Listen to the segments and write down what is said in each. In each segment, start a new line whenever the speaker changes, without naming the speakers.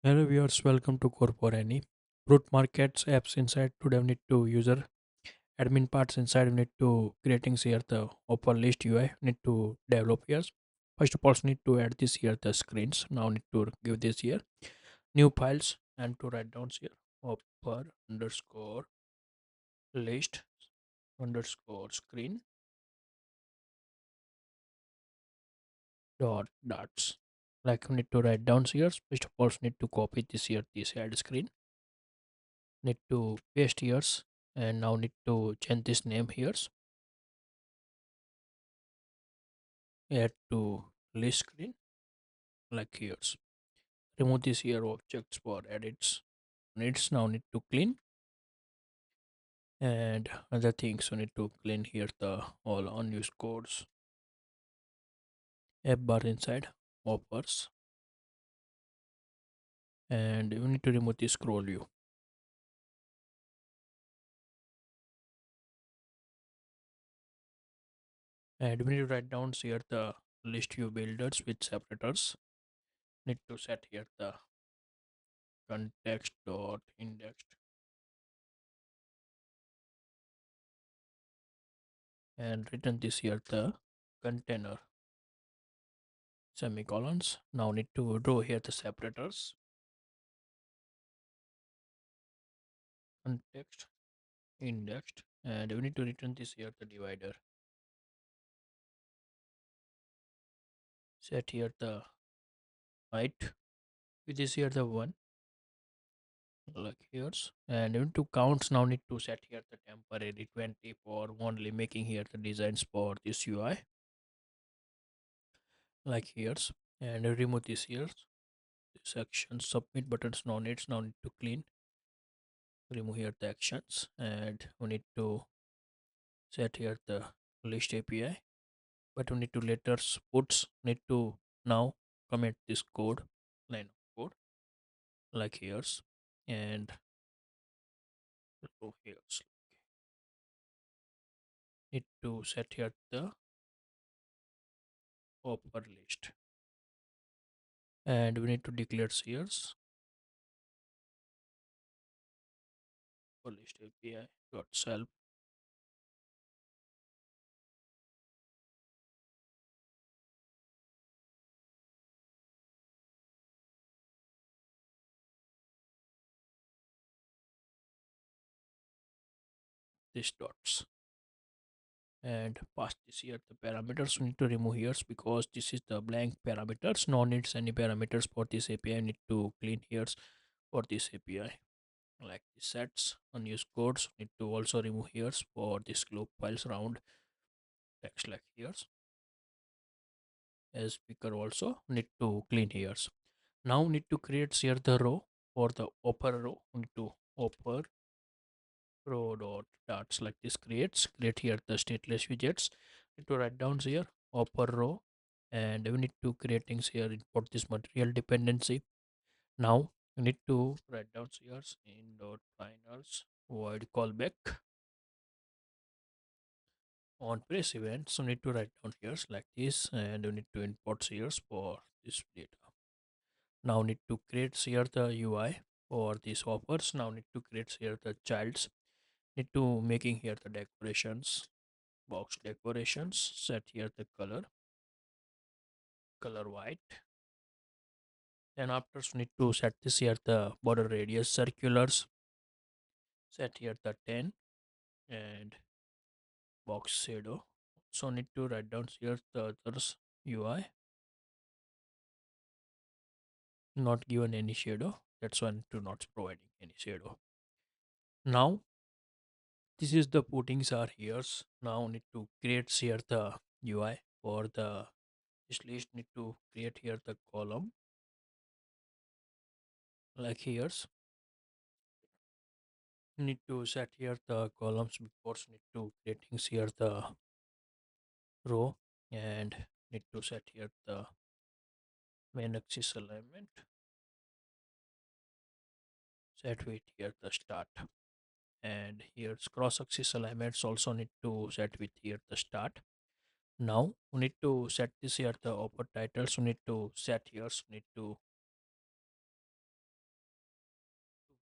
Hello viewers, welcome to CodeForAny. Root markets apps inside today we need to user admin parts inside we need to creating here the open list UI need to develop here. First of all need to add this here the screens. Now need to give this here new files and to write down here open underscore list underscore screen dot dots. Like we need to write down here. First of all need to copy this here this add screen. Need to paste here and now need to change this name here. Add to list screen like here. Remove this here objects for edits. Needs now need to clean and other things we need to clean here the all unused codes. App bar inside offers and we need to remove the scroll view and we need to write down here the list view builders with separators. Need to set here the context dot indexed and return this here the container semicolons. Now need to draw here the separators context indexed and we need to return this here the divider. Set here the height with this here the one like here's and we need to counts now need to set here the temporary 20 for only making here the designs for this UI like here's and remove this here this action submit buttons now need to clean remove here the actions and we need to set here the list API but we need to letters puts need to now commit this code line of code like here's and here's need to set here the upper list and we need to declare here's for list API dot self this dots and pass this here the parameters we need to remove here because this is the blank parameters no needs any parameters for this API. Need to clean here for this API like the sets unused codes need to also remove here for this loop files round text like here as speaker also need to clean here. Now need to create here the row for the upper row we need to upper row dot dots like this create here the stateless widgets. Need to write down here upper row and we need to create things here import this material dependency. Now we need to write down here in dot finals void callback on press event. So need to write down here like this and we need to import here for this data. Now need to create here the UI for these offers. Now need to create here the childs. Need to making here the decorations box decorations. Set here the color white. Then after need to set this here the border radius circulars. Set here the 10 and box shadow. So need to write down here the others UI. Not given any shadow. That's why need to not providing any shadow. Now this is the puttings are here. Now need to create here the UI for the this list. Need to create here the column like here's need to set here the columns before need to creating here the row and need to set here the main axis alignment set with here the start and here's cross axis alignments also need to set with here the start. Now we need to set this here the upper titles we need to set here so need to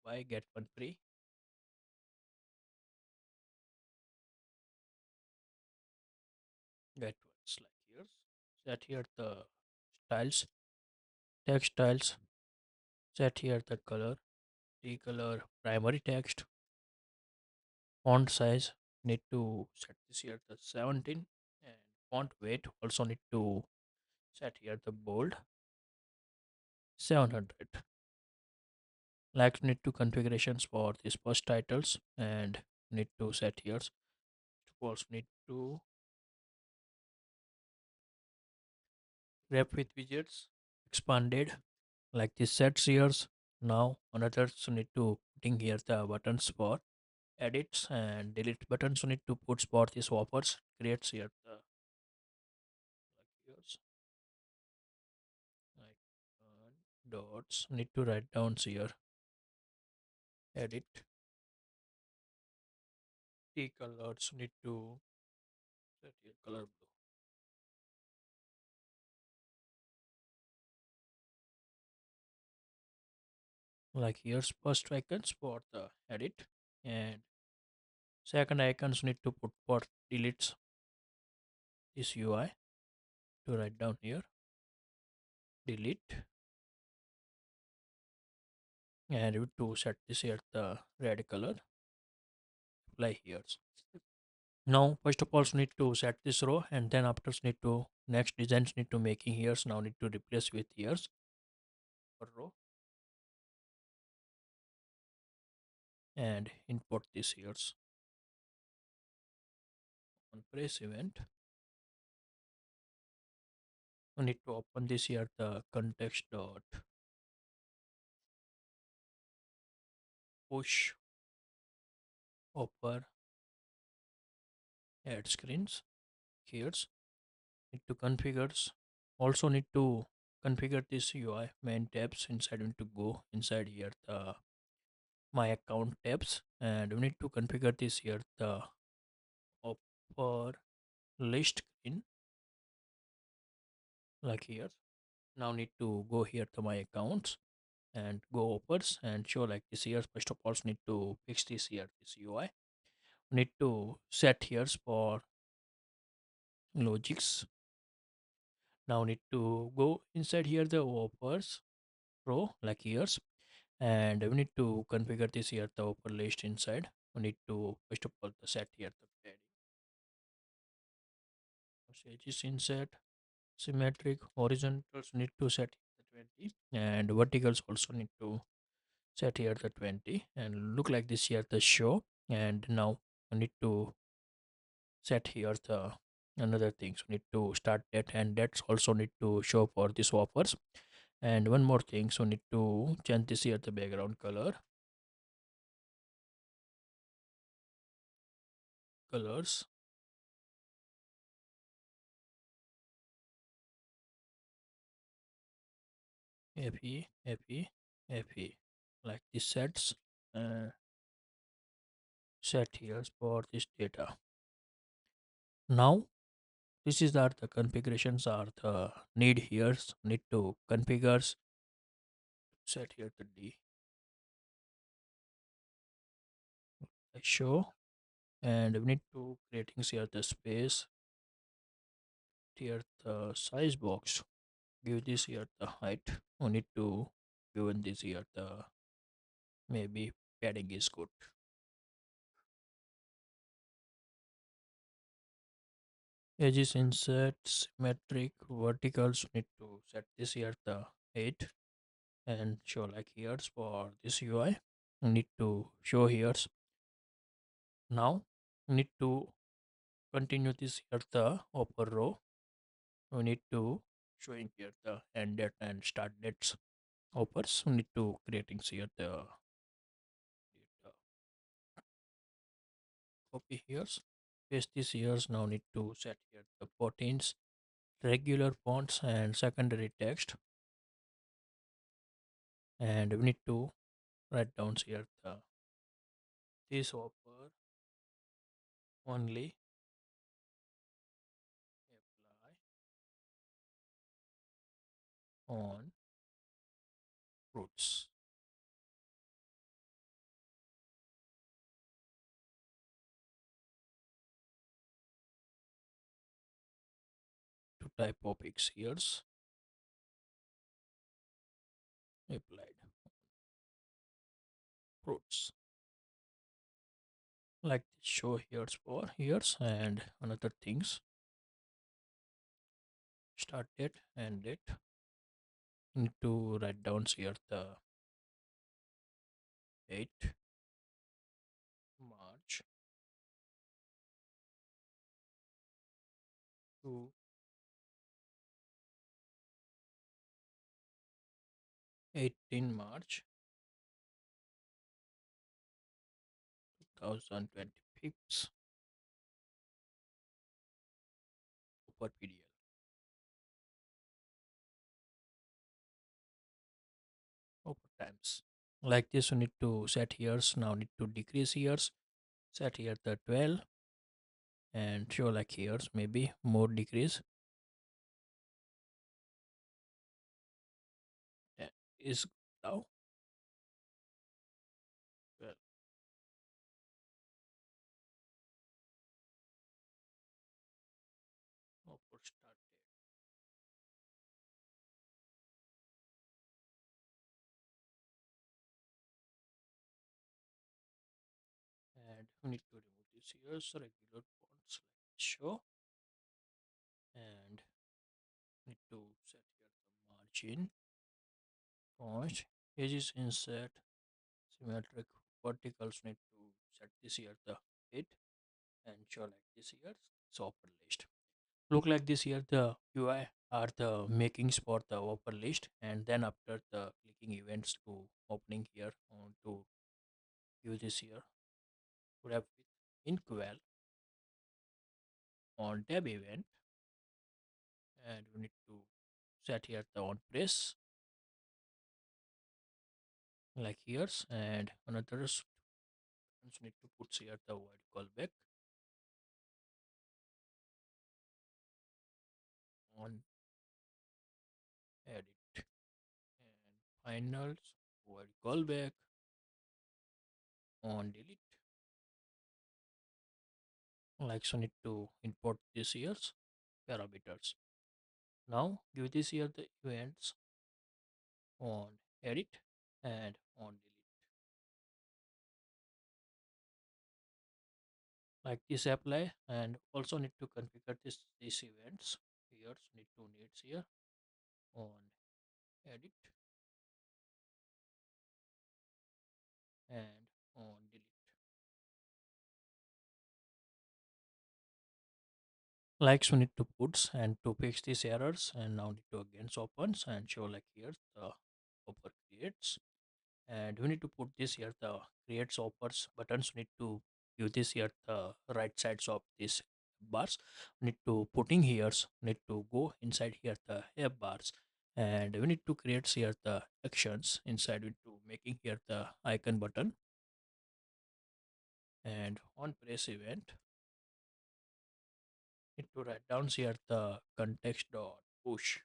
buy get one free. Get ones like here. Set here the styles, text styles. Set here the color, the color primary text, font size. Need to set this here the 17, and font weight also need to set here the bold 700. Like need to configurations for these first titles and need to set here. Also need to wrap with widgets expanded like this sets here. Now another so need to putting here the buttons for edits and delete buttons. So need to put for these offers creates here the like here's like dots need to write down here edit t colors need to set here color blue like here's first icons for the edit and second icons need to put for deletes this UI to write down here delete and we to set this here the red color apply here. Now first of all need to set this row and then after need to next designs need to making here's now need to replace with here's for row and import this here's on press event. We need to open this here the context dot push upper add screens here's need to configures also need to configure this UI main tabs inside we need to go inside here the my account tabs and we need to configure this here the upper list screen like here. Now need to go here to my accounts and go uppers and show like this here. First of all need to fix this here this UI. Need to set here for logics. Now need to go inside here the uppers row like here's and we need to configure this here the upper list inside. We need to first of all the set here the padding. Edges insert symmetric horizontals need to set the 20 and verticals also need to set here the 20 and look like this here the show and now I need to set here the another things we need to start that and that's also need to show for this offers and one more thing so need to change this here the background colors fe like this sets uh, set here for this data. Now this is that the configurations are the need here need to configures set here the d show and we need to creating here the space here the size box give this here the height we need to given this here the maybe padding is good edges insert symmetric verticals need to set this here the height and show like here's for this UI we need to show here's now we need to continue this here the upper row we need to showing here the end date and start dates offers we need to creating here the data copy here paste this here now need to set here the 14s regular fonts and secondary text and we need to write down here the this offer only apply on fruits type of x here's applied fruits like this show here's for here's and another things start date and date. Need to write down here the 8 March to 18 March 2025 per PDL over times. Like this, you need to set years. Now need to decrease years. Set here the 12 and show like years, maybe more decrease uh, is now 12 over start date. And you need to remove this years regular fonts like show and need to set here the margin font edges insert symmetric verticals need to set this here the height and show like this here so upper list look like this here the UI are the makings for the upper list and then after the clicking events to opening here to use this here would have in quell on tab event and we need to set here the on press like here's and another need to put here the word callback on edit and finals word callback on delete like so need to import this year's parameters now give this here the events on edit and on delete like this apply and also need to configure these events here need to needs here on edit and on delete like so need to puts and to fix these errors and now need to again opens and show like here the offer creates and we need to put this here the creates offers buttons need to use this here the right sides of this bars need to putting here need to go inside here the app bars and we need to create here the actions inside it to making here the icon button and on press event need to write down here the context dot push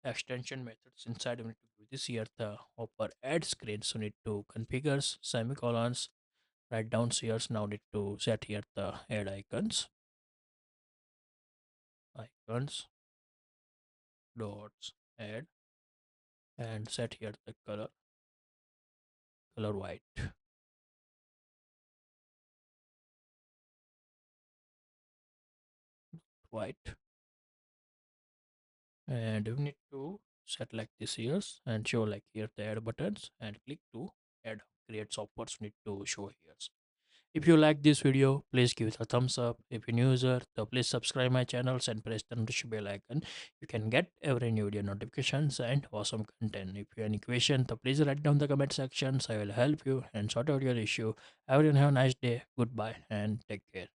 extension methods inside we need to do this here the upper add screen so need to configure semicolons write down here now need to set here the add icons dots add and set here the color white and we need to set like this here and show like here the add buttons and click to add create offers need to show here. If you like this video, please give it a thumbs up. If you're new user, so please subscribe my channels and press the notification bell icon. You can get every new video notifications and awesome content. If you have any question, so please write down the comment sections. I will help you and sort out your issue. Everyone have a nice day. Goodbye and take care.